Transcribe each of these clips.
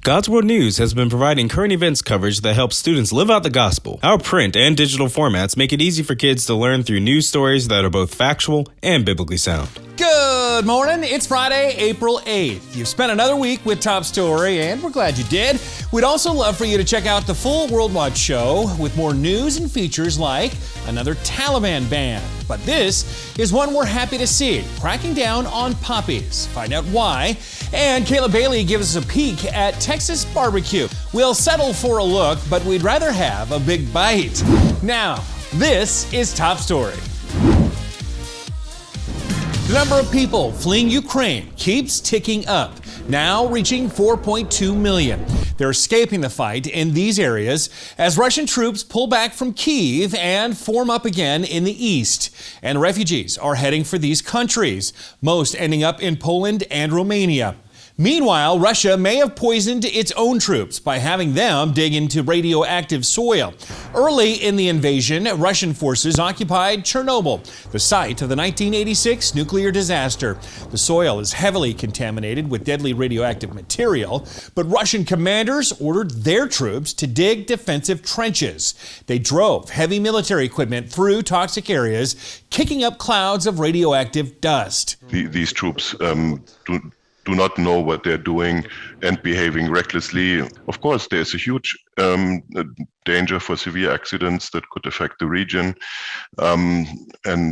God's World News has been providing current events coverage that helps students live out the gospel. Our print and digital formats make it easy for kids to learn through news stories that are both factual and biblically sound. Good morning. It's Friday, April 8th. You've spent another week with Top Story, and we're glad you did. We'd also love for you to check out the full World Watch show with more news and features like another Taliban ban. But this is one we're happy to see, cracking down on poppies. Find out why. And Kayla Bailey gives us a peek at Texas barbecue. We'll settle for a look, but we'd rather have a big bite. Now, this is Top Story. The number of people fleeing Ukraine keeps ticking up, now reaching 4.2 million. They're escaping the fight in these areas as Russian troops pull back from Kyiv and form up again in the east. And refugees are heading for these countries, most ending up in Poland and Romania. Meanwhile, Russia may have poisoned its own troops by having them dig into radioactive soil. Early in the invasion, Russian forces occupied Chernobyl, the site of the 1986 nuclear disaster. The soil is heavily contaminated with deadly radioactive material, but Russian commanders ordered their troops to dig defensive trenches. They drove heavy military equipment through toxic areas, kicking up clouds of radioactive dust. These troops do not know what they're doing and behaving recklessly. Of course, there's a huge danger for severe accidents that could affect the region, and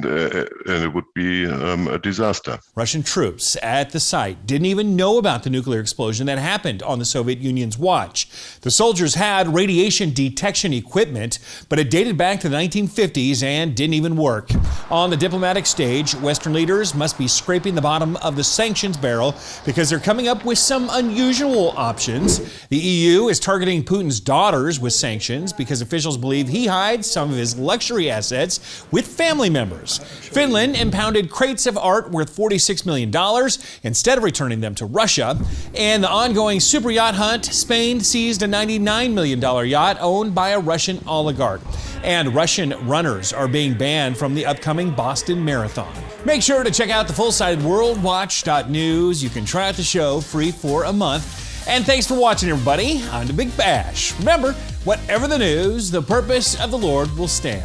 it would be a disaster. Russian troops at the site didn't even know about the nuclear explosion that happened on the Soviet Union's watch. The soldiers had radiation detection equipment, but it dated back to the 1950s and didn't even work. On the diplomatic stage, Western leaders must be scraping the bottom of the sanctions barrel because they're coming up with some unusual options. The EU is targeting Putin's daughters with sanctions because officials believe he hides some of his luxury assets with family members. Finland impounded crates of art worth $46 million instead of returning them to Russia. And the ongoing super yacht hunt, Spain seized a $99 million yacht owned by a Russian oligarch. And Russian runners are being banned from the upcoming Boston Marathon. Make sure to check out the full-sided worldwatch.news. You can try out the show free for a month. And thanks for watching, everybody. I'm the Big Bash. Remember, whatever the news, the purpose of the Lord will stand.